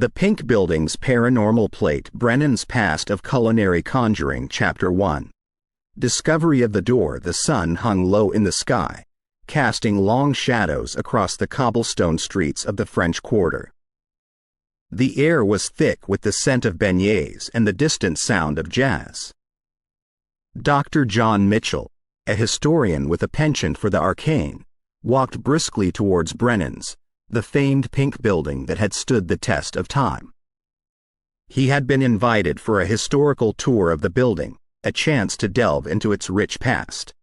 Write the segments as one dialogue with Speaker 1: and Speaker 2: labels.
Speaker 1: The Pink Building's Paranormal Plate, Brennan's Past of Culinary, Conjuring, Chapter 1. Discovery of the door. The sun hung low in the sky, casting long shadows across the cobblestone streets of the French Quarter. The air was thick with the scent of beignets and the distant sound of jazz. Dr. John Mitchell, a historian with a penchant for the arcane, walked briskly towards Brennan's, the famed pink building that had stood the test of time. He had been invited for a historical tour of the building, a chance to delve into its rich past.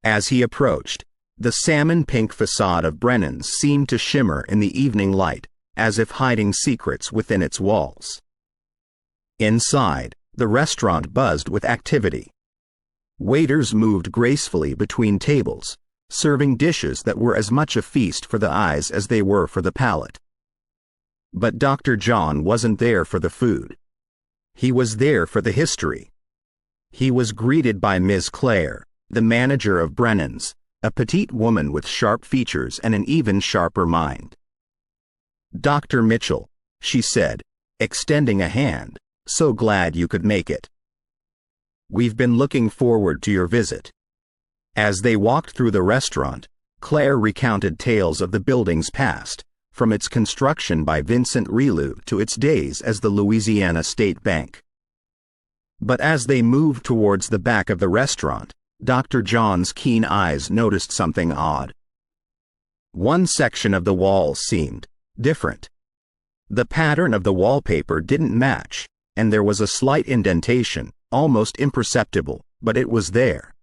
Speaker 1: As he approached, the salmon-pink facade of Brennan's seemed to shimmer in the evening light, as if hiding secrets within its walls. Inside, the restaurant buzzed with activity. Waiters moved gracefully between tables, serving dishes that were as much a feast for the eyes as they were for the palate. But Dr. John wasn't there for the food. He was there for the history. He was greeted by Ms. Clare, the manager of Brennan's, a petite woman with sharp features and an even sharper mind. "Dr. Mitchell," she said, extending a hand, "so glad you could make it. We've been looking forward to your visit." As they walked through the restaurant, Claire recounted tales of the building's past, from its construction by Vincent Rillieux to its days as the Louisiana State Bank. But as they moved towards the back of the restaurant, Dr. John's keen eyes noticed something odd. One section of the wall seemed different. The pattern of the wallpaper didn't match, and there was a slight indentation, almost imperceptible, but it was there.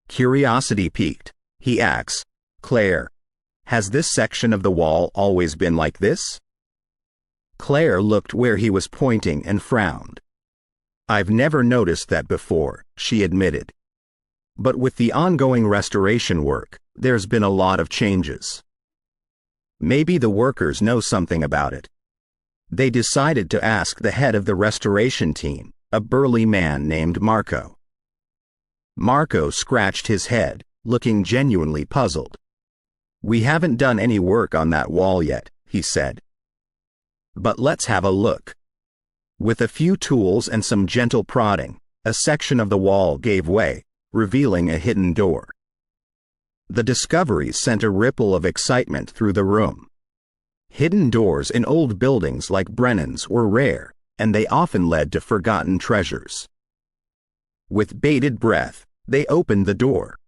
Speaker 1: Curiosity piqued, he asked, "Claire, has this section of the wall always been like this?" Claire looked where he was pointing and frowned. "I've never noticed that before," she admitted. "But with the ongoing restoration work, there's been a lot of changes. Maybe the workers know something about it." They decided to ask the head of the restoration team, a burly man named Marco. Marco scratched his head, looking genuinely puzzled. "We haven't done any work on that wall yet," he said. "But let's have a look." With a few tools and some gentle prodding, a section of the wall gave way, revealing a hidden door. The discovery sent a ripple of excitement through the room. Hidden doors in old buildings like Brennan's were rare, and they often led to forgotten treasures. With bated breath, they opened the door.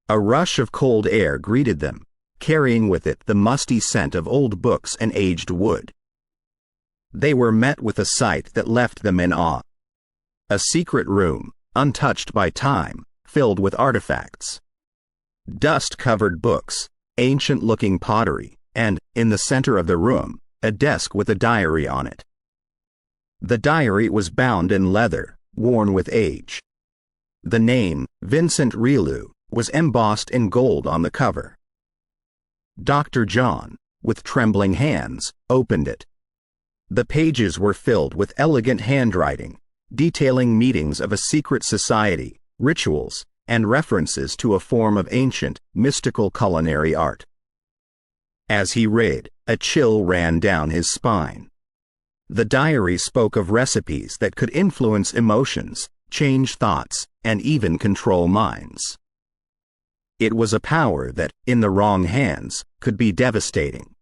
Speaker 1: A rush of cold air greeted them, carrying with it the musty scent of old books and aged wood. They were met with a sight that left them in awe. A secret room, untouched by time, filled with artifacts. Dust-covered books, ancient-looking pottery, and, in the center of the room, a desk with a diary on it. The diary was bound in leather, worn with age. The name, Vincent Rillieux, was embossed in gold on the cover. Dr. John, with trembling hands, opened it. The pages were filled with elegant handwriting, detailing meetings of a secret society, rituals, and references to a form of ancient, mystical culinary art. As he read, a chill ran down his spine. The diary spoke of recipes that could influence emotions, change thoughts, and even control minds. It was a power that, in the wrong hands, could be devastating.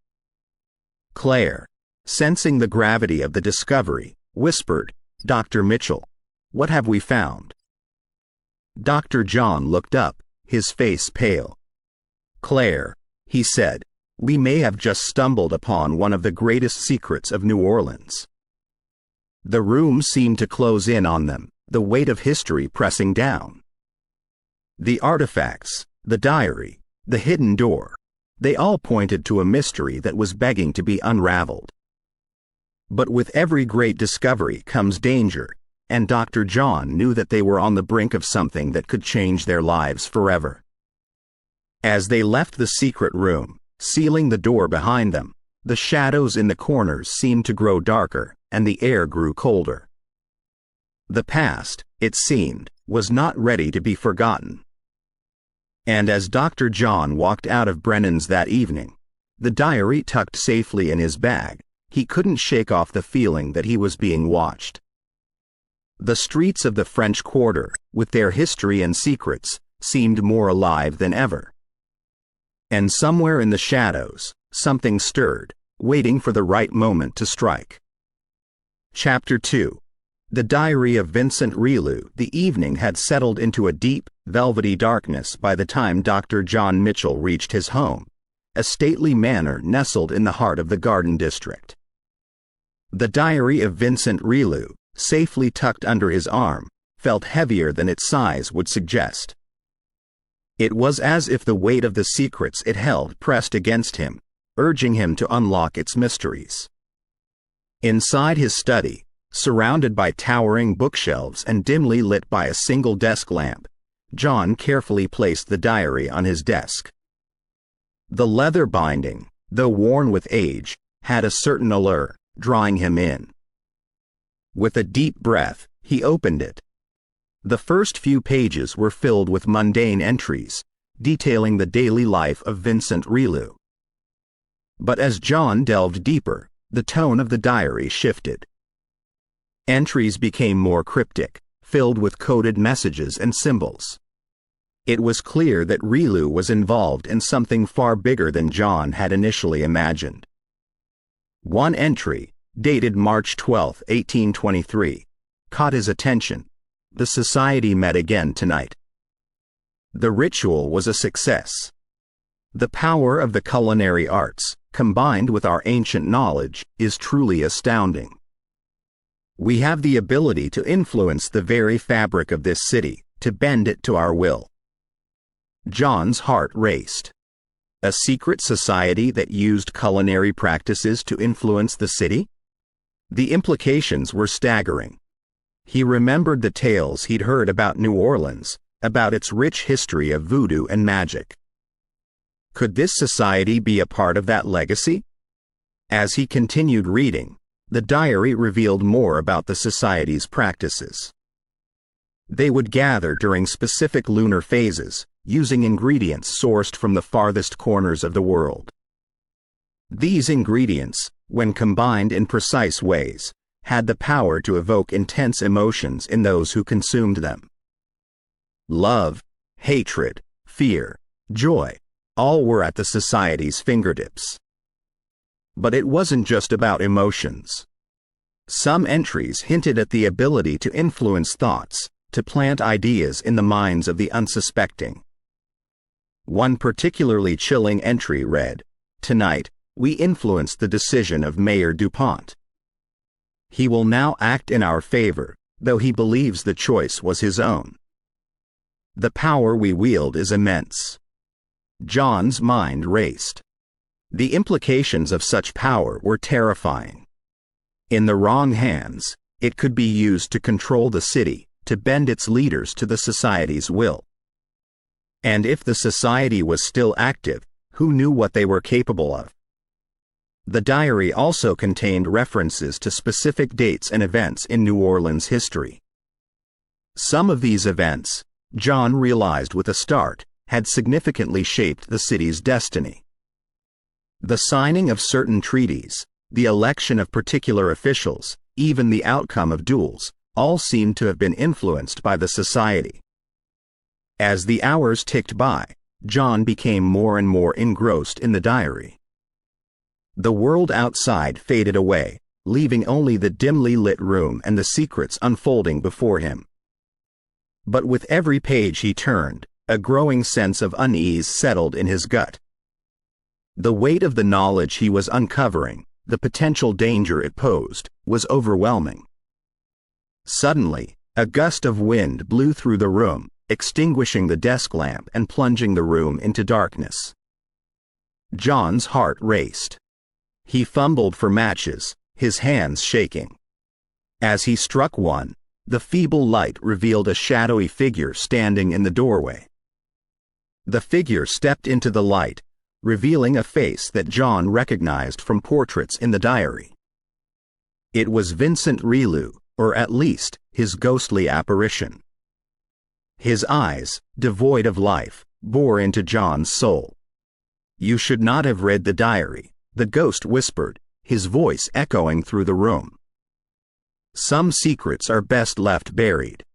Speaker 1: Claire, sensing the gravity of the discovery, whispered, "Dr. Mitchell, what have we found?" Dr. John looked up, his face pale. "Claire," he said, "we may have just stumbled upon one of the greatest secrets of New Orleans." The room seemed to close in on them, the weight of history pressing down. The artifacts, the diary, the hidden door, they all pointed to a mystery that was begging to be unraveled. But with every great discovery comes danger, and Dr. John knew that they were on the brink of something that could change their lives forever. As they left the secret room, sealing the door behind them, the shadows in the corners seemed to grow darker, and the air grew colder. The past, it seemed, was not ready to be forgotten. And as Dr. John walked out of Brennan's that evening, the diary tucked safely in his bag, he couldn't shake off the feeling that he was being watched. The streets of the French Quarter, with their history and secrets, seemed more alive than ever. And somewhere in the shadows, something stirred, waiting for the right moment to strike. Chapter 2. The Diary of Vincent Rillieux. The evening had settled into a deep, velvety darkness by the time Dr. John Mitchell reached his home, a stately manor nestled in the heart of the Garden District. The Diary of Vincent Rillieux, safely tucked under his arm, felt heavier than its size would suggest. It was as if the weight of the secrets it held pressed against him, urging him to unlock its mysteries. Inside his study, surrounded by towering bookshelves and dimly lit by a single desk lamp, John carefully placed the diary on his desk. The leather binding, though worn with age, had a certain allure, drawing him in. With a deep breath, he opened it. The first few pages were filled with mundane entries, detailing the daily life of Vincent Rillieux. But as John delved deeper, the tone of the diary shifted. Entries became more cryptic, filled with coded messages and symbols. It was clear that Rillieux was involved in something far bigger than John had initially imagined. One entry, dated March 12, 1823, caught his attention. The society met again tonight. The ritual was a success. The power of the culinary arts, combined with our ancient knowledge, is truly astounding. We have the ability to influence the very fabric of this city, to bend it to our will. John's heart raced. A secret society that used culinary practices to influence the city? The implications were staggering. He remembered the tales he'd heard about New Orleans, about its rich history of voodoo and magic. Could this society be a part of that legacy? As he continued reading, the diary revealed more about the society's practices. They would gather during specific lunar phases, using ingredients sourced from the farthest corners of the world. These ingredients, when combined in precise ways, had the power to evoke intense emotions in those who consumed them. Love, hatred, fear, joy, all were at the society's fingertips. But it wasn't just about emotions. Some entries hinted at the ability to influence thoughts, to plant ideas in the minds of the unsuspecting. One particularly chilling entry read, "Tonight, we influenced the decision of Mayor DuPont. He will now act in our favor, though he believes the choice was his own." The power we wield is immense. John's mind raced. The implications of such power were terrifying. In the wrong hands, it could be used to control the city, to bend its leaders to the society's will. And if the society was still active, who knew what they were capable of? The diary also contained references to specific dates and events in New Orleans history. Some of these events, John realized with a start, had significantly shaped the city's destiny. The signing of certain treaties, the election of particular officials, even the outcome of duels, all seemed to have been influenced by the society. As the hours ticked by, John became more and more engrossed in the diary. The world outside faded away, leaving only the dimly lit room and the secrets unfolding before him. But with every page he turned, a growing sense of unease settled in his gut. The weight of the knowledge he was uncovering, the potential danger it posed, was overwhelming. Suddenly, a gust of wind blew through the room, extinguishing the desk lamp and plunging the room into darkness. John's heart raced. He fumbled for matches, his hands shaking. As he struck one, the feeble light revealed a shadowy figure standing in the doorway. The figure stepped into the light, revealing a face that John recognized from portraits in the diary. It was Vincent Rillieux, or at least, his ghostly apparition. His eyes, devoid of life, bore into John's soul. "You should not have read the diary," the ghost whispered, his voice echoing through the room. Some secrets are best left buried.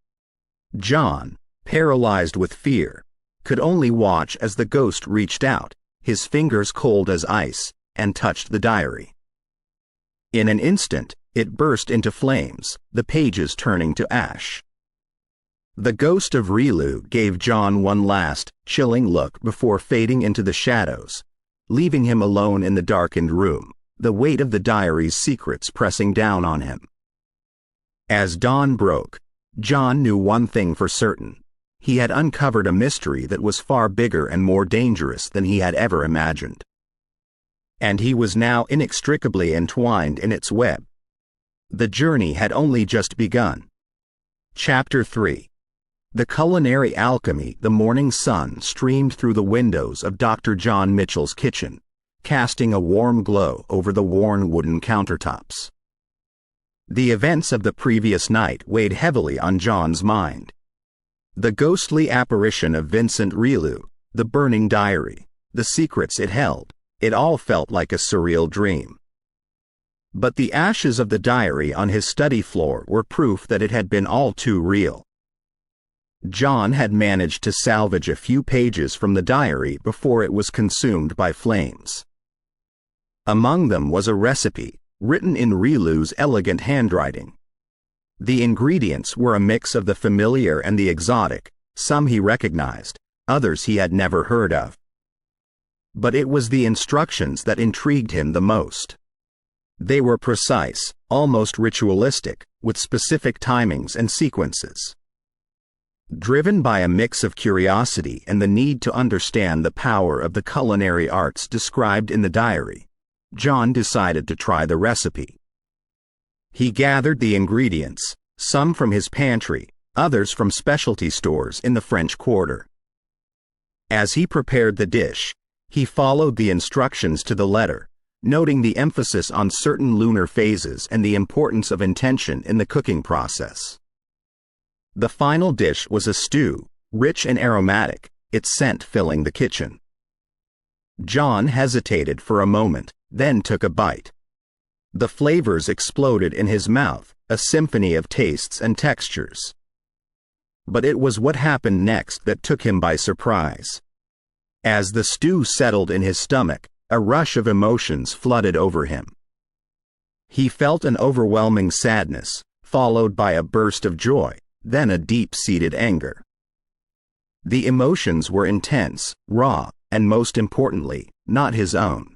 Speaker 1: John, paralyzed with fear, could only watch as the ghost reached out, his fingers cold as ice, and touched the diary. In an instant, it burst into flames, the pages turning to ash. The ghost of Rillieux gave John one last, chilling look before fading into the shadows, leaving him alone in the darkened room, the weight of the diary's secrets pressing down on him. As dawn broke, John knew one thing for certain. He had uncovered a mystery that was far bigger and more dangerous than he had ever imagined. And he was now inextricably entwined in its web. The journey had only just begun. Chapter 3. The culinary alchemy. The morning sun streamed through the windows of Dr. John Mitchell's kitchen, casting a warm glow over the worn wooden countertops. The events of the previous night weighed heavily on John's mind. The ghostly apparition of Vincent Rillieux, the burning diary, the secrets it held, it all felt like a surreal dream. But the ashes of the diary on his study floor were proof that it had been all too real. John had managed to salvage a few pages from the diary before it was consumed by flames. Among them was a recipe, written in Rillieux's elegant handwriting. The ingredients were a mix of the familiar and the exotic, some he recognized, others he had never heard of. But it was the instructions that intrigued him the most. They were precise, almost ritualistic, with specific timings and sequences. Driven by a mix of curiosity and the need to understand the power of the culinary arts described in the diary, John decided to try the recipe. He gathered the ingredients, some from his pantry, others from specialty stores in the French Quarter. As he prepared the dish, he followed the instructions to the letter, noting the emphasis on certain lunar phases and the importance of intention in the cooking process. The final dish was a stew, rich and aromatic, its scent filling the kitchen. John hesitated for a moment, then took a bite. The flavors exploded in his mouth, a symphony of tastes and textures. But it was what happened next that took him by surprise. As the stew settled in his stomach, a rush of emotions flooded over him. He felt an overwhelming sadness, followed by a burst of joy, then a deep-seated anger. The emotions were intense, raw, and most importantly, not his own.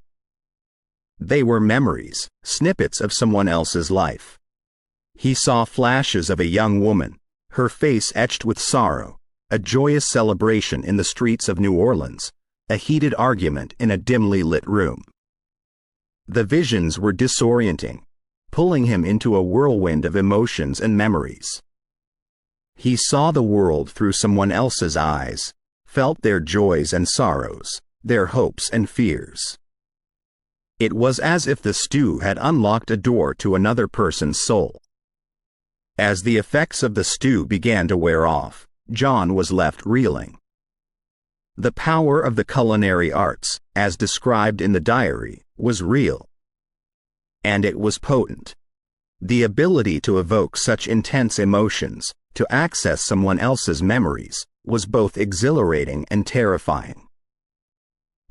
Speaker 1: They were memories, snippets of someone else's life. He saw flashes of a young woman, her face etched with sorrow, a joyous celebration in the streets of New Orleans, a heated argument in a dimly lit room. The visions were disorienting, pulling him into a whirlwind of emotions and memories. He saw the world through someone else's eyes, felt their joys and sorrows, their hopes and fears. It was as if the stew had unlocked a door to another person's soul. As the effects of the stew began to wear off, John was left reeling. The power of the culinary arts, as described in the diary, was real. And it was potent. The ability to evoke such intense emotions, to access someone else's memories, was both exhilarating and terrifying.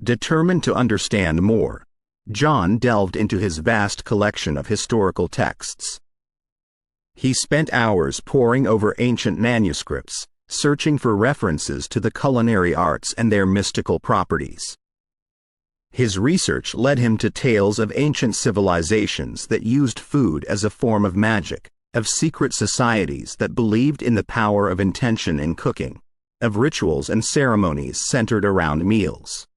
Speaker 1: Determined to understand more, John delved into his vast collection of historical texts. He spent hours poring over ancient manuscripts, searching for references to the culinary arts and their mystical properties. His research led him to tales of ancient civilizations that used food as a form of magic, of secret societies that believed in the power of intention in cooking, of rituals and ceremonies centered around meals.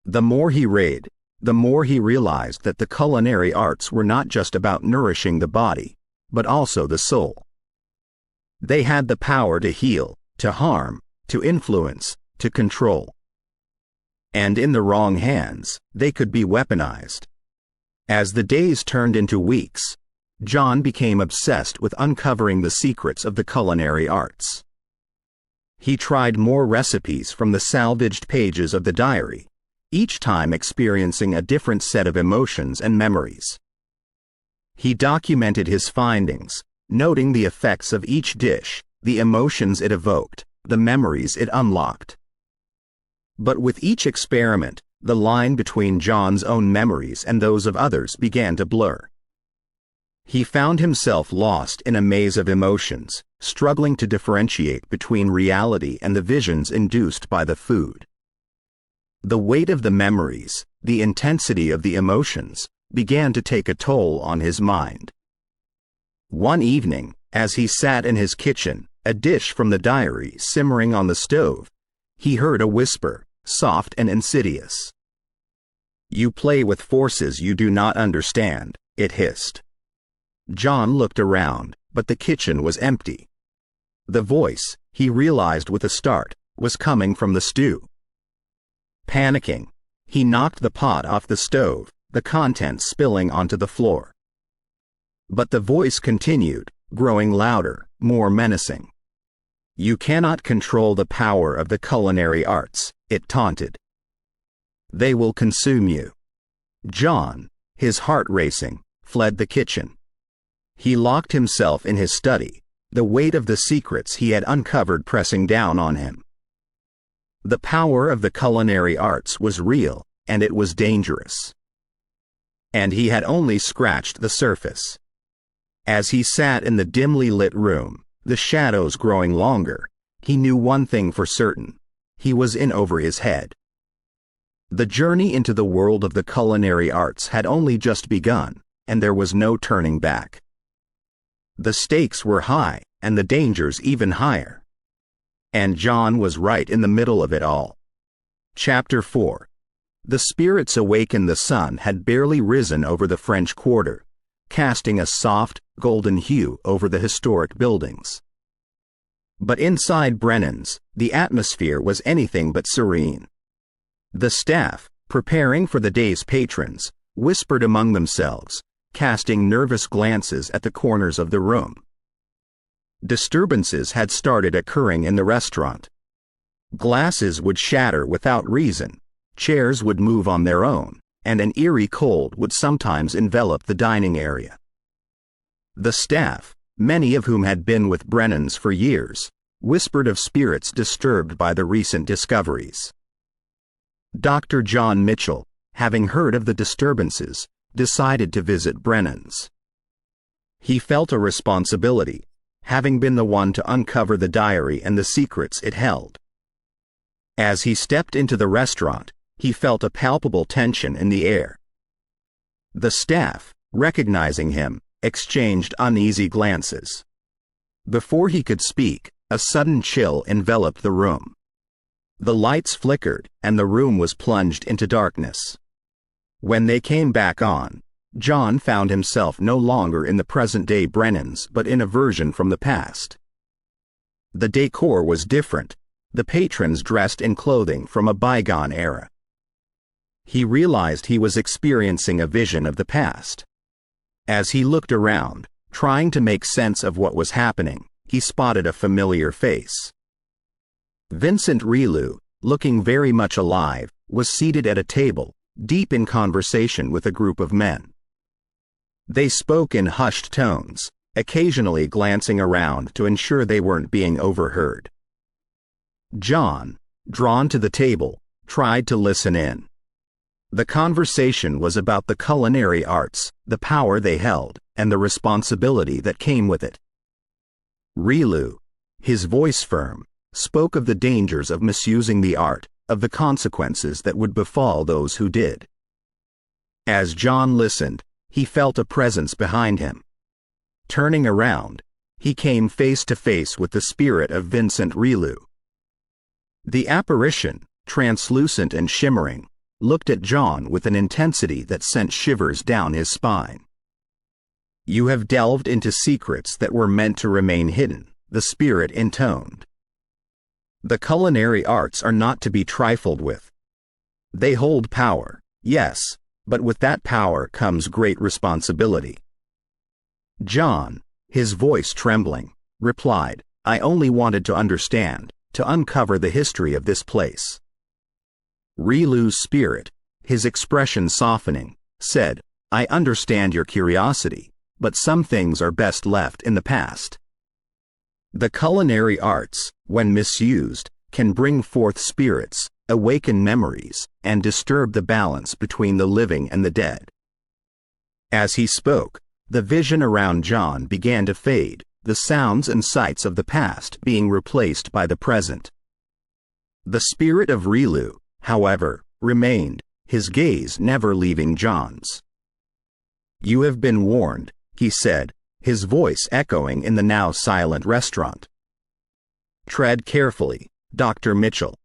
Speaker 1: The more he read, the more he realized that the culinary arts were not just about nourishing the body, but also the soul. They had the power to heal, to harm, to influence, to control. And in the wrong hands, they could be weaponized. As the days turned into weeks, John became obsessed with uncovering the secrets of the culinary arts. He tried more recipes from the salvaged pages of the diary, each time experiencing a different set of emotions and memories. He documented his findings, noting the effects of each dish, the emotions it evoked, the memories it unlocked. But with each experiment, the line between John's own memories and those of others began to blur. He found himself lost in a maze of emotions, struggling to differentiate between reality and the visions induced by the food. The weight of the memories, the intensity of the emotions, began to take a toll on his mind. One evening, as he sat in his kitchen, a dish from the diary simmering on the stove, he heard a whisper, soft and insidious. "You play with forces you do not understand," it hissed. John looked around, but the kitchen was empty. The voice, he realized with a start, was coming from the stew. Panicking, he knocked the pot off the stove, the contents spilling onto the floor. But the voice continued, growing louder, more menacing. "You cannot control the power of the culinary arts," it taunted. "They will consume you." John, his heart racing, fled the kitchen. He locked himself in his study, the weight of the secrets he had uncovered pressing down on him. The power of the culinary arts was real, and it was dangerous. And he had only scratched the surface. As he sat in the dimly lit room, the shadows growing longer, he knew one thing for certain: he was in over his head. The journey into the world of the culinary arts had only just begun, and there was no turning back. The stakes were high, and the dangers even higher. And John was right in the middle of it all. Chapter 4. The spirits awakened. The sun had barely risen over the French Quarter, casting a soft, golden hue over the historic buildings. But inside Brennan's, the atmosphere was anything but serene. The staff, preparing for the day's patrons, whispered among themselves, casting nervous glances at the corners of the room. Disturbances had started occurring in the restaurant. Glasses would shatter without reason, chairs would move on their own, and an eerie cold would sometimes envelop the dining area. The staff, many of whom had been with Brennan's for years, whispered of spirits disturbed by the recent discoveries. Dr. John Mitchell, having heard of the disturbances, decided to visit Brennan's. He felt a responsibility, having been the one to uncover the diary and the secrets it held. As he stepped into the restaurant, he felt a palpable tension in the air. The staff, recognizing him, exchanged uneasy glances. Before he could speak, a sudden chill enveloped the room. The lights flickered, and the room was plunged into darkness. When they came back on, John found himself no longer in the present-day Brennan's but in a version from the past. The decor was different, the patrons dressed in clothing from a bygone era. He realized he was experiencing a vision of the past. As he looked around, trying to make sense of what was happening, he spotted a familiar face. Vincent Rillieux, looking very much alive, was seated at a table, deep in conversation with a group of men. They spoke in hushed tones, occasionally glancing around to ensure they weren't being overheard. John, drawn to the table, tried to listen in. The conversation was about the culinary arts, the power they held, and the responsibility that came with it. Rillieux, his voice firm, spoke of the dangers of misusing the art, of the consequences that would befall those who did. As John listened, he felt a presence behind him. Turning around, he came face to face with the spirit of Vincent Rillieux. The apparition, translucent and shimmering, looked at John with an intensity that sent shivers down his spine. "You have delved into secrets that were meant to remain hidden," the spirit intoned. "The culinary arts are not to be trifled with. They hold power, yes, but with that power comes great responsibility." John, his voice trembling, replied, "I only wanted to understand, to uncover the history of this place." Rillieux's spirit, his expression softening, said, "I understand your curiosity, but some things are best left in the past." The culinary arts, when misused, can bring forth spirits, awaken memories, and disturb the balance between the living and the dead. As he spoke, the vision around John began to fade, the sounds and sights of the past being replaced by the present. The spirit of Rillieux, however, remained, his gaze never leaving John's. "You have been warned," he said, his voice echoing in the now silent restaurant. "Tread carefully, Dr. Mitchell.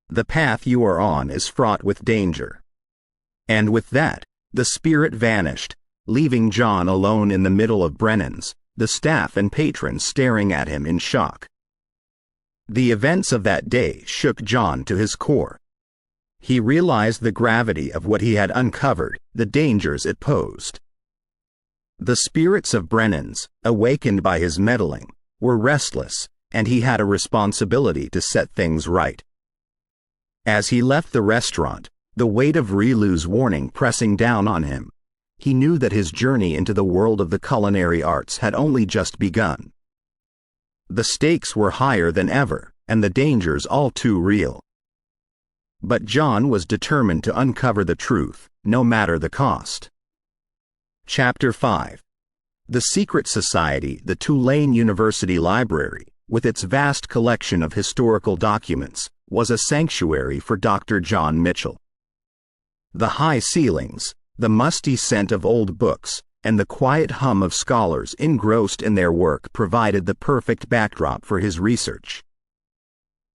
Speaker 1: The path you are on is fraught with danger." And with that, the spirit vanished, leaving John alone in the middle of Brennan's, the staff and patrons staring at him in shock. The events of that day shook John to his core. He realized the gravity of what he had uncovered, the dangers it posed. The spirits of Brennan's, awakened by his meddling, were restless, and he had a responsibility to set things right. As he left the restaurant, the weight of Rillieux's warning pressing down on him, he knew that his journey into the world of the culinary arts had only just begun. The stakes were higher than ever, and the dangers all too real. But John was determined to uncover the truth, no matter the cost. Chapter 5. The Secret Society. The Tulane University Library, with its vast collection of historical documents, was a sanctuary for Dr. John Mitchell. The high ceilings, the musty scent of old books, and the quiet hum of scholars engrossed in their work provided the perfect backdrop for his research.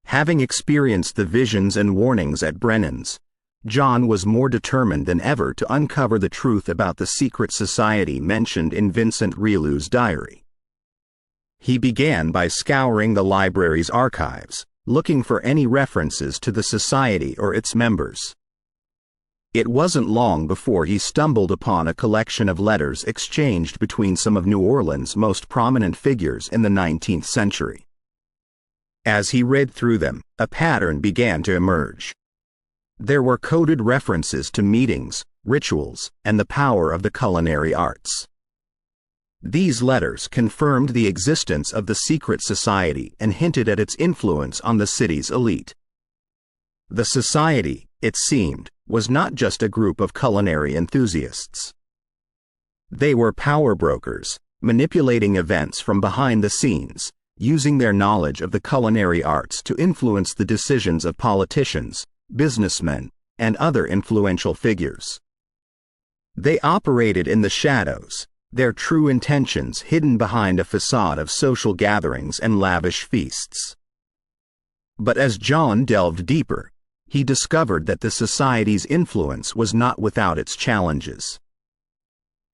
Speaker 1: Having experienced the visions and warnings at Brennan's, John was more determined than ever to uncover the truth about the secret society mentioned in Vincent Rillieux's diary. He began by scouring the library's archives, looking for any references to the society or its members. It wasn't long before he stumbled upon a collection of letters exchanged between some of New Orleans' most prominent figures in the 19th century. As he read through them, a pattern began to emerge. There were coded references to meetings, rituals, and the power of the culinary arts. These letters confirmed the existence of the secret society and hinted at its influence on the city's elite. The society, it seemed, was not just a group of culinary enthusiasts. They were power brokers, manipulating events from behind the scenes, using their knowledge of the culinary arts to influence the decisions of politicians, businessmen, and other influential figures. They operated in the shadows, their true intentions hidden behind a facade of social gatherings and lavish feasts. But as John delved deeper, he discovered that the society's influence was not without its challenges.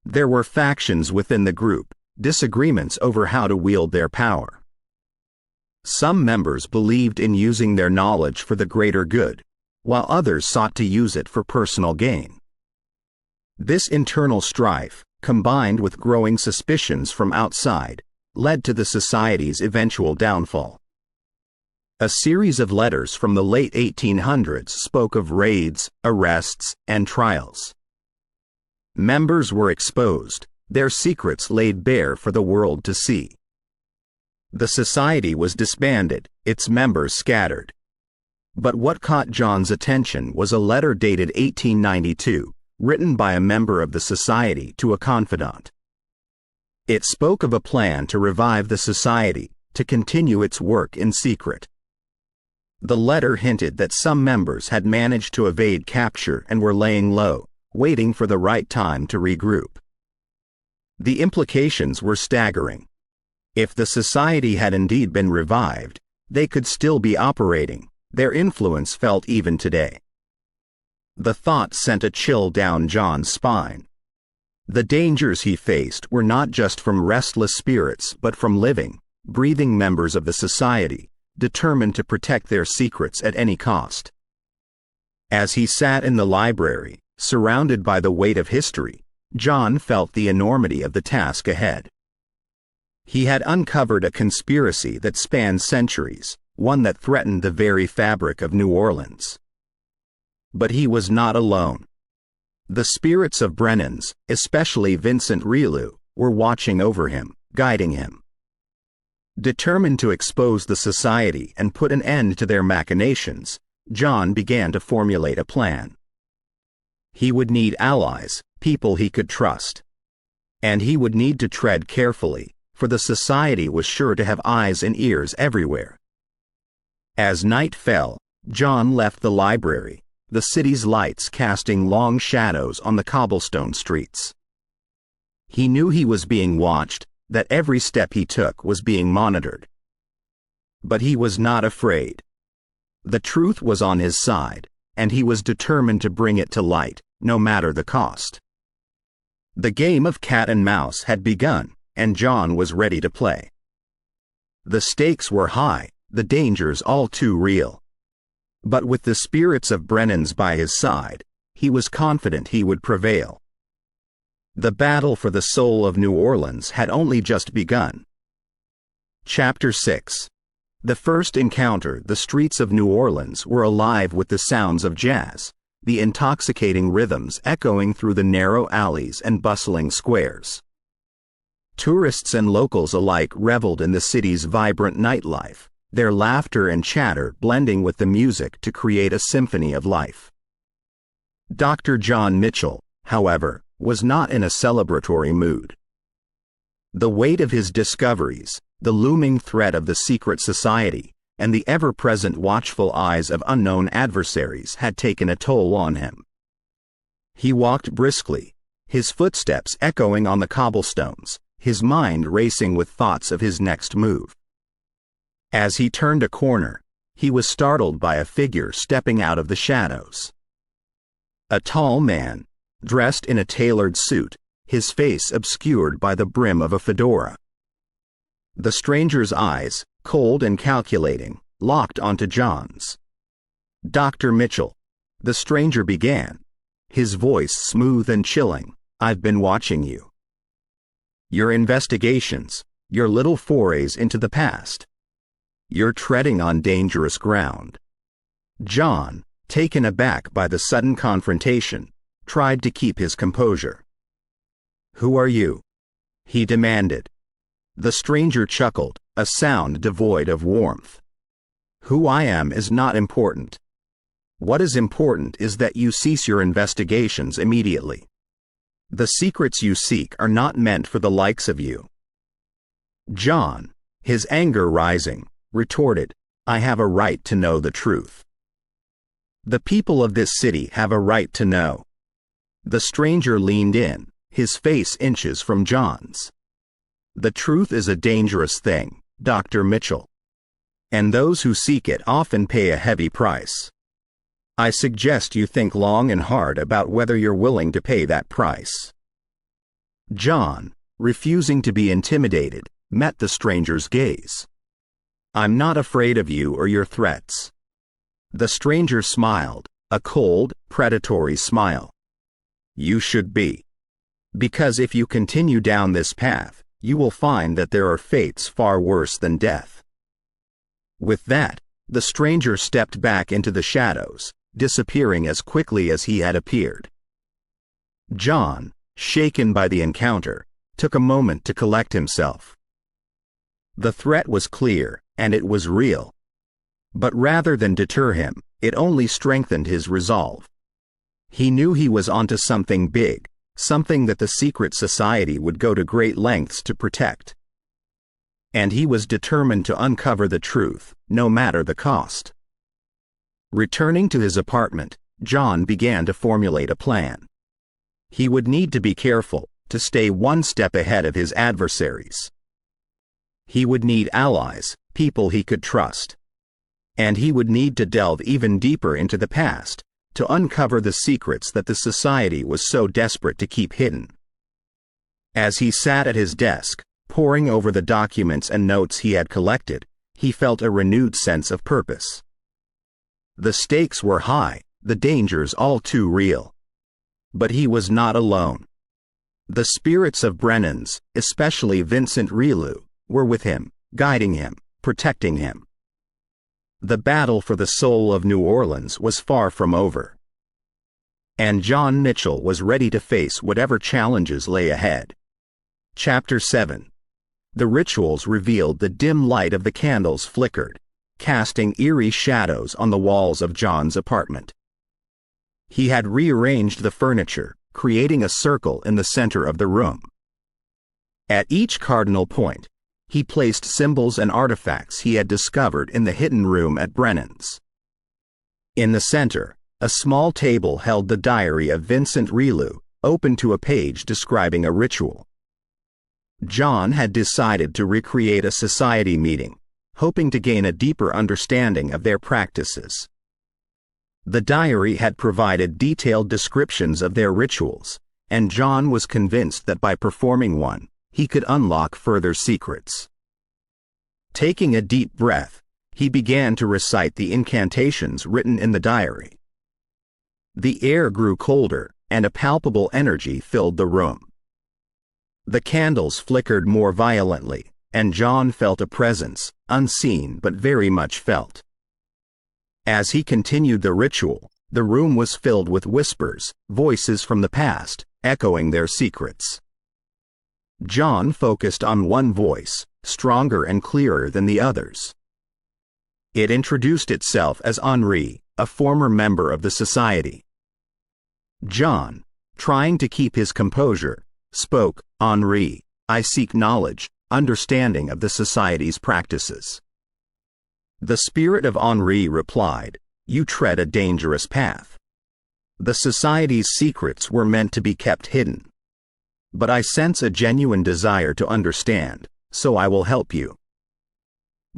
Speaker 1: There were factions within the group, disagreements over how to wield their power. Some members believed in using their knowledge for the greater good, while others sought to use it for personal gain. This internal strife, combined with growing suspicions from outside, led to the society's eventual downfall. A series of letters from the late 1800s spoke of raids, arrests, and trials. Members were exposed, their secrets laid bare for the world to see. The society was disbanded, its members scattered. But what caught John's attention was a letter dated 1892, written by a member of the society to a confidant. It spoke of a plan to revive the society, to continue its work in secret. The letter hinted that some members had managed to evade capture and were laying low, waiting for the right time to regroup. The implications were staggering. If the society had indeed been revived, they could still be operating, their influence felt even today. The thought sent a chill down John's spine. The dangers he faced were not just from restless spirits but from living, breathing members of the society, determined to protect their secrets at any cost. As he sat in the library, surrounded by the weight of history, John felt the enormity of the task ahead. He had uncovered a conspiracy that spanned centuries, one that threatened the very fabric of New Orleans. But he was not alone. The spirits of Brennan's, especially Vincent Rillieux, were watching over him, guiding him. Determined to expose the society and put an end to their machinations, John began to formulate a plan. He would need allies, people he could trust. And he would need to tread carefully, for the society was sure to have eyes and ears everywhere. As night fell, John left the library, the city's lights casting long shadows on the cobblestone streets. He knew he was being watched, that every step he took was being monitored. But he was not afraid. The truth was on his side, and he was determined to bring it to light, no matter the cost. The game of cat and mouse had begun, and John was ready to play. The stakes were high, the dangers all too real. But with the spirits of Brennan's by his side, he was confident he would prevail. The battle for the soul of New Orleans had only just begun. Chapter 6. The first encounter. The streets of New Orleans were alive with the sounds of jazz, the intoxicating rhythms echoing through the narrow alleys and bustling squares. Tourists and locals alike reveled in the city's vibrant nightlife, their laughter and chatter blending with the music to create a symphony of life. Dr. John Mitchell, however, was not in a celebratory mood. The weight of his discoveries, the looming threat of the secret society, and the ever-present watchful eyes of unknown adversaries had taken a toll on him. He walked briskly, his footsteps echoing on the cobblestones, his mind racing with thoughts of his next move. As he turned a corner, he was startled by a figure stepping out of the shadows. A tall man, dressed in a tailored suit, his face obscured by the brim of a fedora. The stranger's eyes, cold and calculating, locked onto John's. "Dr. Mitchell," the stranger began, his voice smooth and chilling, "I've been watching you. Your investigations, your little forays into the past. You're treading on dangerous ground." John, taken aback by the sudden confrontation, tried to keep his composure. "Who are you?" he demanded. The stranger chuckled, a sound devoid of warmth. "Who I am is not important. What is important is that you cease your investigations immediately. The secrets you seek are not meant for the likes of you." John, his anger rising, retorted, "I have a right to know the truth. The people of this city have a right to know." The stranger leaned in, his face inches from John's. "The truth is a dangerous thing, Dr. Mitchell. And those who seek it often pay a heavy price. I suggest you think long and hard about whether you're willing to pay that price." John, refusing to be intimidated, met the stranger's gaze. "I'm not afraid of you or your threats." The stranger smiled, a cold, predatory smile. "You should be. Because if you continue down this path, you will find that there are fates far worse than death." With that, the stranger stepped back into the shadows, disappearing as quickly as he had appeared. John, shaken by the encounter, took a moment to collect himself. The threat was clear, and it was real. But rather than deter him, it only strengthened his resolve. He knew he was onto something big, something that the secret society would go to great lengths to protect. And he was determined to uncover the truth, no matter the cost. Returning to his apartment, John began to formulate a plan. He would need to be careful, to stay one step ahead of his adversaries. He would need allies, people he could trust. And he would need to delve even deeper into the past, to uncover the secrets that the society was so desperate to keep hidden. As he sat at his desk, poring over the documents and notes he had collected, he felt a renewed sense of purpose. The stakes were high, the dangers all too real. But he was not alone. The spirits of Brennan's, especially Vincent Rillieux, were with him, guiding him, protecting him. The battle for the soul of New Orleans was far from over. and John Mitchell was ready to face whatever challenges lay ahead. Chapter 7. The rituals revealed the dim light of the candles flickered, casting eerie shadows on the walls of John's apartment. He had rearranged the furniture, creating a circle in the center of the room. At each cardinal point, he placed symbols and artifacts he had discovered in the hidden room at Brennan's. In the center, a small table held the diary of Vincent Rillieux, open to a page describing a ritual. John had decided to recreate a society meeting, hoping to gain a deeper understanding of their practices. The diary had provided detailed descriptions of their rituals, and John was convinced that by performing one, he could unlock further secrets. Taking a deep breath, he began to recite the incantations written in the diary. The air grew colder, and a palpable energy filled the room. The candles flickered more violently, and John felt a presence, unseen but very much felt. As he continued the ritual, the room was filled with whispers, voices from the past, echoing their secrets. John focused on one voice, stronger and clearer than the others. It introduced itself as Henri, a former member of the society. John, trying to keep his composure, spoke, "Henri, I seek knowledge, understanding of the society's practices." The spirit of Henri replied, "You tread a dangerous path. The society's secrets were meant to be kept hidden. But I sense a genuine desire to understand, so I will help you."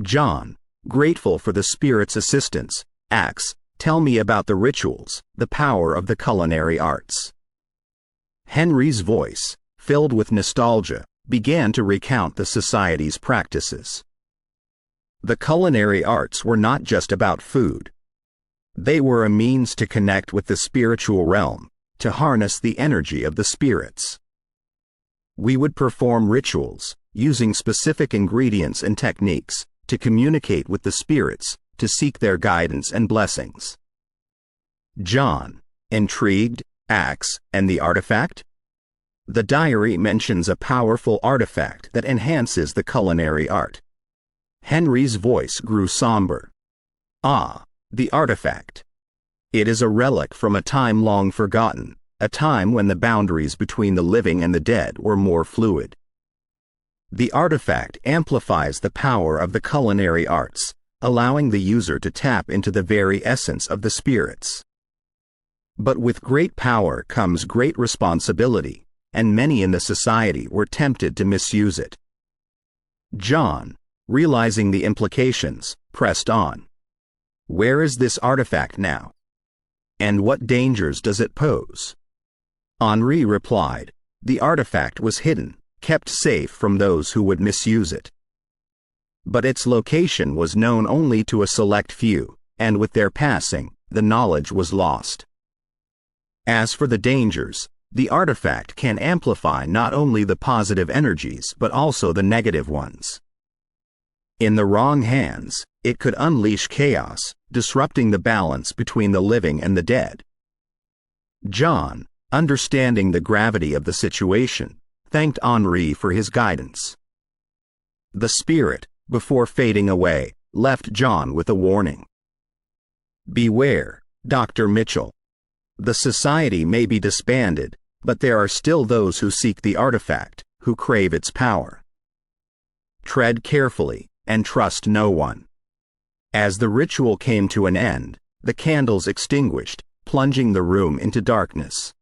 Speaker 1: John, grateful for the spirit's assistance, asks, "Tell me about the rituals, the power of the culinary arts." Henry's voice, filled with nostalgia, began to recount the society's practices. The culinary arts were not just about food. They were a means to connect with the spiritual realm, to harness the energy of the spirits. We would perform rituals, using specific ingredients and techniques, to communicate with the spirits, to seek their guidance and blessings. John, intrigued, asks, "And the artifact?" The diary mentions a powerful artifact that enhances the culinary art. Henry's voice grew somber. "Ah, the artifact. It is a relic from a time long forgotten, a time when the boundaries between the living and the dead were more fluid. The artifact amplifies the power of the culinary arts, allowing the user to tap into the very essence of the spirits. But with great power comes great responsibility, and many in the society were tempted to misuse it." John, realizing the implications, pressed on. "Where is this artifact now? And what dangers does it pose?" Henri replied, "The artifact was hidden, kept safe from those who would misuse it. But its location was known only to a select few, and with their passing, the knowledge was lost. As for the dangers, the artifact can amplify not only the positive energies but also the negative ones. In the wrong hands, it could unleash chaos, disrupting the balance between the living and the dead." John, understanding the gravity of the situation, thanked Henri for his guidance. The spirit, before fading away, left John with a warning. "Beware, Dr. Mitchell. The society may be disbanded, but there are still those who seek the artifact, who crave its power. Tread carefully, and trust no one." As the ritual came to an end, the candles extinguished, plunging the room into darkness.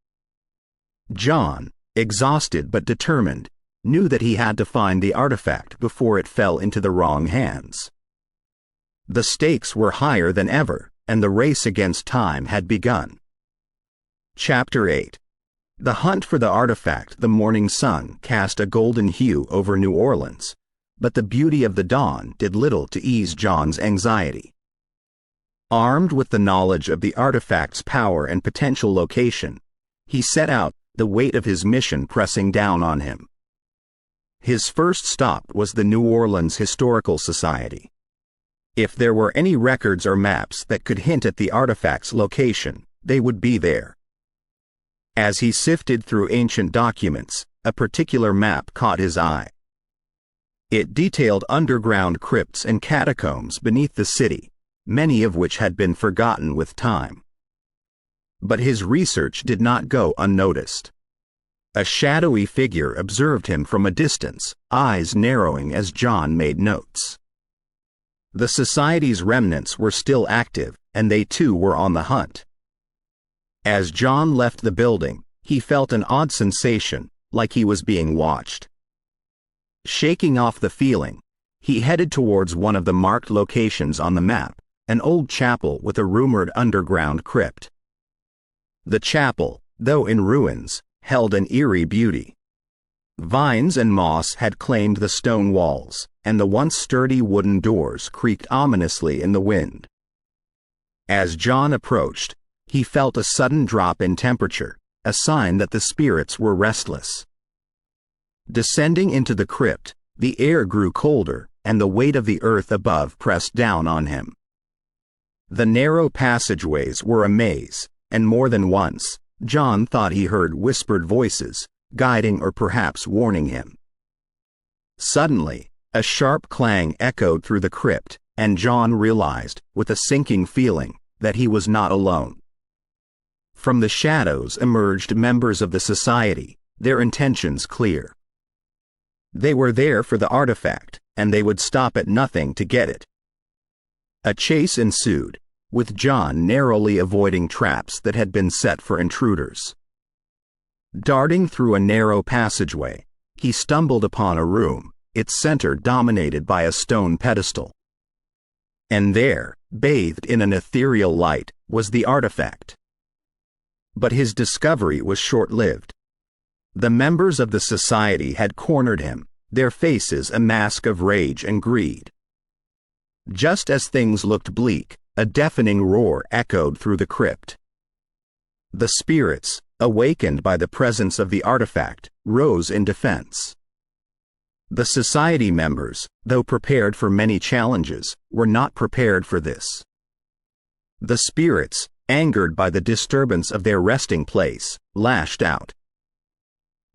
Speaker 1: John, exhausted but determined, knew that he had to find the artifact before it fell into the wrong hands. The stakes were higher than ever, and the race against time had begun. Chapter 8. The hunt for the artifact. The morning sun cast a golden hue over New Orleans, but the beauty of the dawn did little to ease John's anxiety. Armed with the knowledge of the artifact's power and potential location, he set out, the weight of his mission pressing down on him. His first stop was the New Orleans Historical Society. If there were any records or maps that could hint at the artifact's location, they would be there. As he sifted through ancient documents, a particular map caught his eye. It detailed underground crypts and catacombs beneath the city, many of which had been forgotten with time. But his research did not go unnoticed. A shadowy figure observed him from a distance, eyes narrowing as John made notes. The society's remnants were still active, and they too were on the hunt. As John left the building, he felt an odd sensation, like he was being watched. Shaking off the feeling, he headed towards one of the marked locations on the map, an old chapel with a rumored underground crypt. The chapel, though in ruins, held an eerie beauty. Vines and moss had claimed the stone walls, and the once sturdy wooden doors creaked ominously in the wind. As John approached, he felt a sudden drop in temperature, a sign that the spirits were restless. Descending into the crypt, the air grew colder, and the weight of the earth above pressed down on him. The narrow passageways were a maze, and more than once, John thought he heard whispered voices, guiding or perhaps warning him. Suddenly, a sharp clang echoed through the crypt, and John realized, with a sinking feeling, that he was not alone. From the shadows emerged members of the society, their intentions clear. They were there for the artifact, and they would stop at nothing to get it. A chase ensued, with John narrowly avoiding traps that had been set for intruders. Darting through a narrow passageway, he stumbled upon a room, its center dominated by a stone pedestal. And there, bathed in an ethereal light, was the artifact. But his discovery was short-lived. The members of the society had cornered him, their faces a mask of rage and greed. Just as things looked bleak, a deafening roar echoed through the crypt. The spirits, awakened by the presence of the artifact, rose in defense. The society members, though prepared for many challenges, were not prepared for this. The spirits, angered by the disturbance of their resting place, lashed out.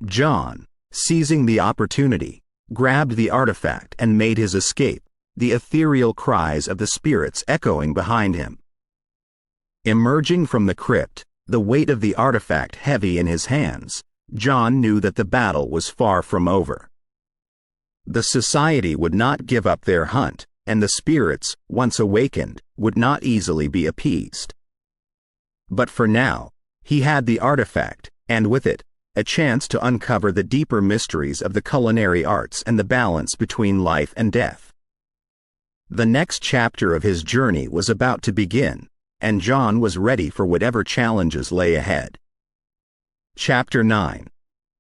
Speaker 1: John, seizing the opportunity, grabbed the artifact and made his escape, the ethereal cries of the spirits echoing behind him. Emerging from the crypt, the weight of the artifact heavy in his hands, John knew that the battle was far from over. The society would not give up their hunt, and the spirits, once awakened, would not easily be appeased. But for now, he had the artifact, and with it, a chance to uncover the deeper mysteries of the culinary arts and the balance between life and death. The next chapter of his journey was about to begin, and John was ready for whatever challenges lay ahead. Chapter 9.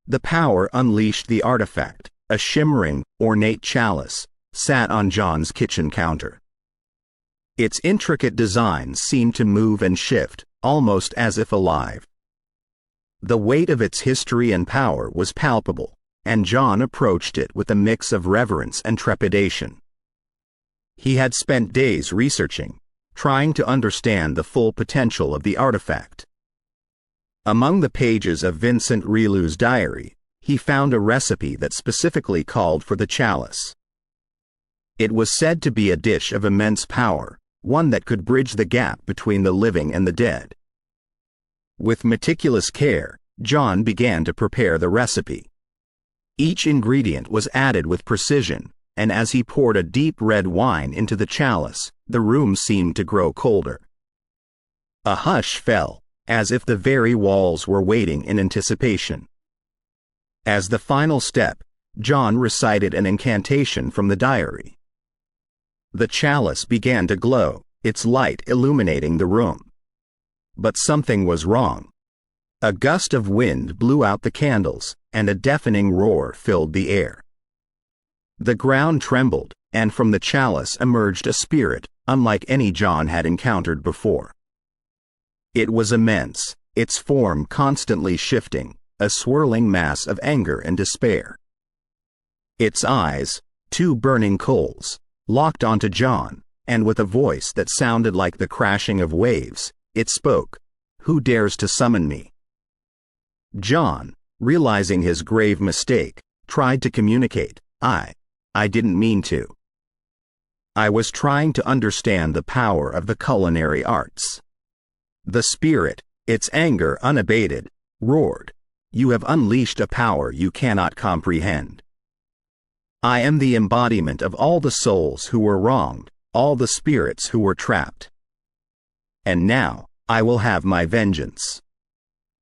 Speaker 1: The power unleashed. The artifact, a shimmering, ornate chalice, sat on John's kitchen counter. Its intricate design seemed to move and shift, almost as if alive. The weight of its history and power was palpable, and John approached it with a mix of reverence and trepidation. He had spent days researching, trying to understand the full potential of the artifact. Among the pages of Vincent Rillieux's diary, he found a recipe that specifically called for the chalice. It was said to be a dish of immense power, one that could bridge the gap between the living and the dead. With meticulous care, John began to prepare the recipe. Each ingredient was added with precision, and as he poured a deep red wine into the chalice, the room seemed to grow colder. A hush fell, as if the very walls were waiting in anticipation. As the final step, John recited an incantation from the diary. The chalice began to glow, its light illuminating the room. But something was wrong. A gust of wind blew out the candles, and a deafening roar filled the air. The ground trembled, and from the chalice emerged a spirit, unlike any John had encountered before. It was immense, its form constantly shifting, a swirling mass of anger and despair. Its eyes, two burning coals, locked onto John, and with a voice that sounded like the crashing of waves, it spoke, "Who dares to summon me?" John, realizing his grave mistake, tried to communicate. I didn't mean to. I was trying to understand the power of the culinary arts. The spirit, its anger unabated, roared, "You have unleashed a power you cannot comprehend. I am the embodiment of all the souls who were wronged, all the spirits who were trapped. And now, I will have my vengeance."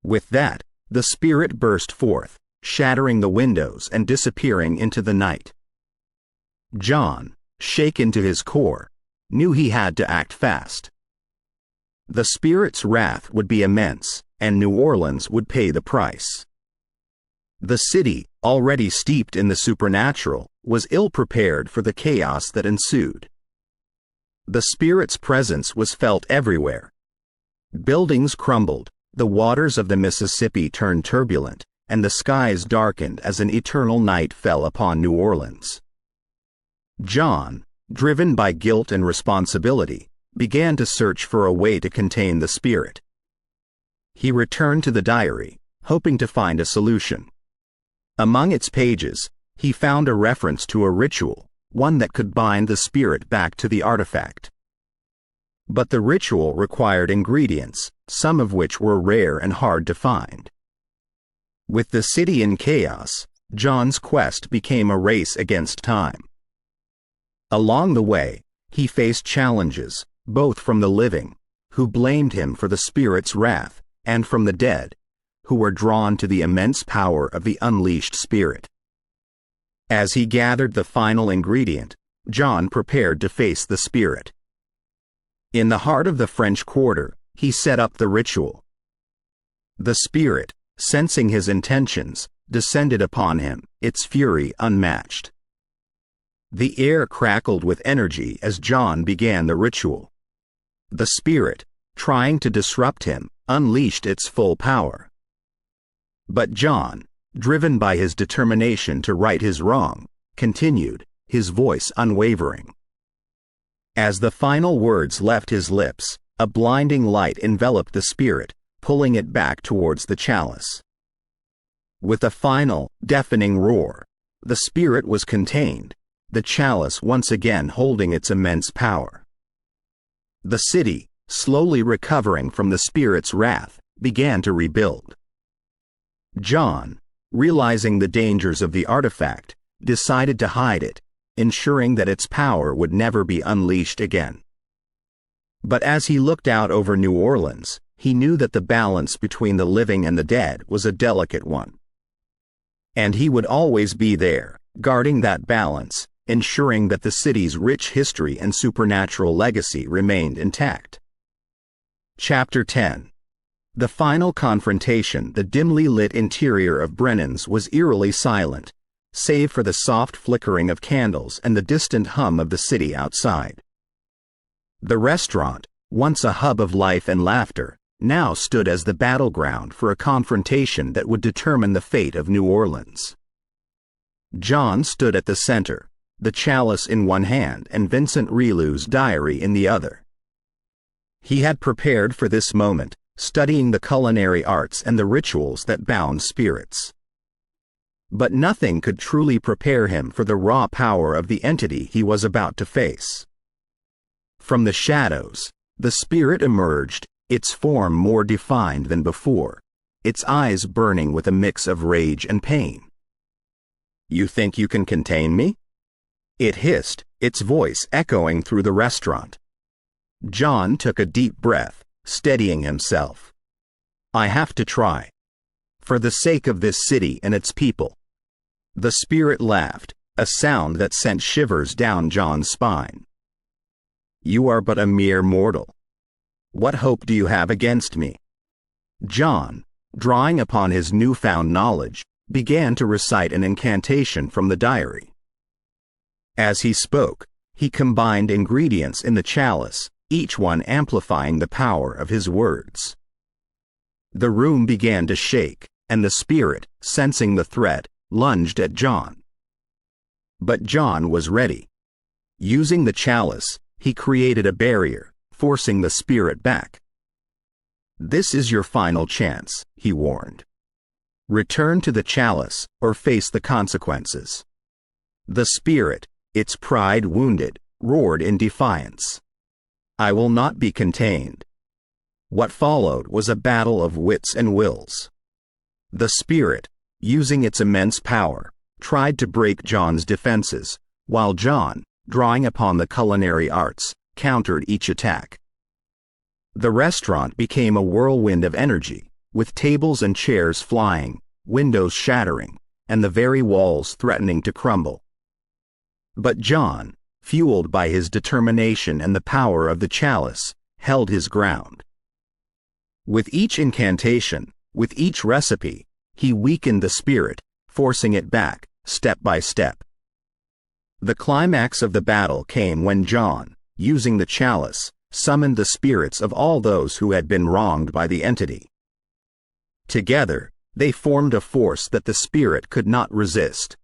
Speaker 1: With that, the spirit burst forth, shattering the windows and disappearing into the night. John, shaken to his core, knew he had to act fast. The spirit's wrath would be immense, and New Orleans would pay the price. The city, already steeped in the supernatural, was ill-prepared for the chaos that ensued. The spirit's presence was felt everywhere. Buildings crumbled, the waters of the Mississippi turned turbulent, and the skies darkened as an eternal night fell upon New Orleans. John, driven by guilt and responsibility, began to search for a way to contain the spirit. He returned to the diary, hoping to find a solution. Among its pages, he found a reference to a ritual, one that could bind the spirit back to the artifact. But the ritual required ingredients, some of which were rare and hard to find. With the city in chaos, John's quest became a race against time. Along the way, he faced challenges, both from the living, who blamed him for the spirit's wrath, and from the dead, who were drawn to the immense power of the unleashed spirit. As he gathered the final ingredient, John prepared to face the spirit. In the heart of the French Quarter, he set up the ritual. The spirit, sensing his intentions, descended upon him, its fury unmatched. The air crackled with energy as John began the ritual. The spirit, trying to disrupt him, unleashed its full power. But John, driven by his determination to right his wrong, continued, his voice unwavering. As the final words left his lips, a blinding light enveloped the spirit, pulling it back towards the chalice. With a final, deafening roar, the spirit was contained, the chalice once again holding its immense power. The city, slowly recovering from the spirit's wrath, began to rebuild. John, realizing the dangers of the artifact, decided to hide it, ensuring that its power would never be unleashed again. But as he looked out over New Orleans, he knew that the balance between the living and the dead was a delicate one. And he would always be there, guarding that balance, ensuring that the city's rich history and supernatural legacy remained intact. Chapter 10. The final confrontation. The dimly lit interior of Brennan's was eerily silent, save for the soft flickering of candles and the distant hum of the city outside. The restaurant, once a hub of life and laughter, now stood as the battleground for a confrontation that would determine the fate of New Orleans. John stood at the center, the chalice in one hand and Vincent Rillieux's diary in the other. He had prepared for this moment, studying the culinary arts and the rituals that bound spirits. But nothing could truly prepare him for the raw power of the entity he was about to face. From the shadows, the spirit emerged, its form more defined than before, its eyes burning with a mix of rage and pain. "You think you can contain me?" it hissed, its voice echoing through the restaurant. John took a deep breath, steadying himself. "I have to try. For the sake of this city and its people." The spirit laughed, a sound that sent shivers down John's spine. "You are but a mere mortal. What hope do you have against me?" John, drawing upon his newfound knowledge, began to recite an incantation from the diary. As he spoke, he combined ingredients in the chalice, each one amplifying the power of his words. The room began to shake, and the spirit, sensing the threat, lunged at John. But John was ready. Using the chalice, he created a barrier, forcing the spirit back. "This is your final chance," he warned. Return to the chalice, or face the consequences. The spirit, its pride wounded, roared in defiance. I will not be contained. What followed was a battle of wits and wills. The spirit, using its immense power, tried to break John's defenses, while John, drawing upon the culinary arts, countered each attack. The restaurant became a whirlwind of energy, with tables and chairs flying, windows shattering, and the very walls threatening to crumble. But John, fueled by his determination and the power of the chalice, held his ground. With each incantation, with each recipe, he weakened the spirit, forcing it back, step by step. The climax of the battle came when John, using the chalice, summoned the spirits of all those who had been wronged by the entity. Together, they formed a force that the spirit could not resist.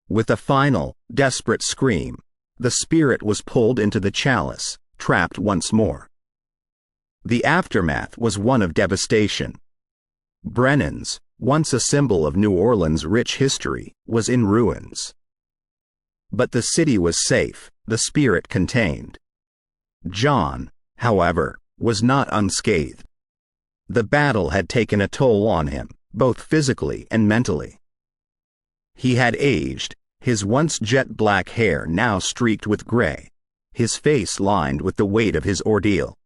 Speaker 1: With a final, desperate scream, the spirit was pulled into the chalice, trapped once more. The aftermath was one of devastation. Brennan's, once a symbol of New Orleans' rich history, was in ruins. But the city was safe, the spirit contained. John, however, was not unscathed. The battle had taken a toll on him, both physically and mentally. He had aged, his once jet-black hair now streaked with gray, his face lined with the weight of his ordeal.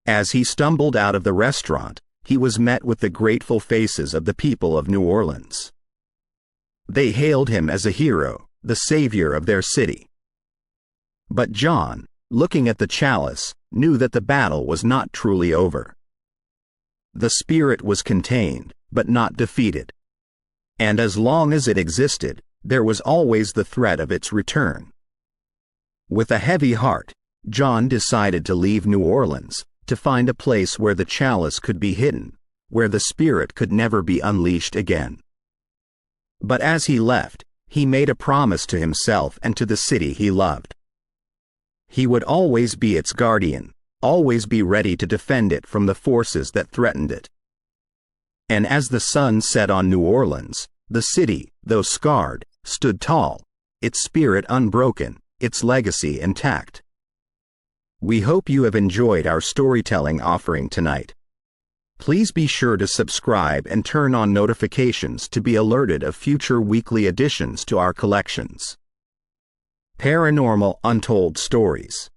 Speaker 1: As he stumbled out of the restaurant, he was met with the grateful faces of the people of New Orleans. They hailed him as a hero, the savior of their city. But John, looking at the chalice, knew that the battle was not truly over. The spirit was contained, but not defeated. And as long as it existed, there was always the threat of its return. With a heavy heart, John decided to leave New Orleans, to find a place where the chalice could be hidden, where the spirit could never be unleashed again. But as he left, he made a promise to himself and to the city he loved. He would always be its guardian, always be ready to defend it from the forces that threatened it. And as the sun set on New Orleans, the city, though scarred, stood tall, its spirit unbroken, its legacy intact. We hope you have enjoyed our storytelling offering tonight. Please be sure to subscribe and turn on notifications to be alerted of future weekly additions to our collections. Paranormal Untold Stories.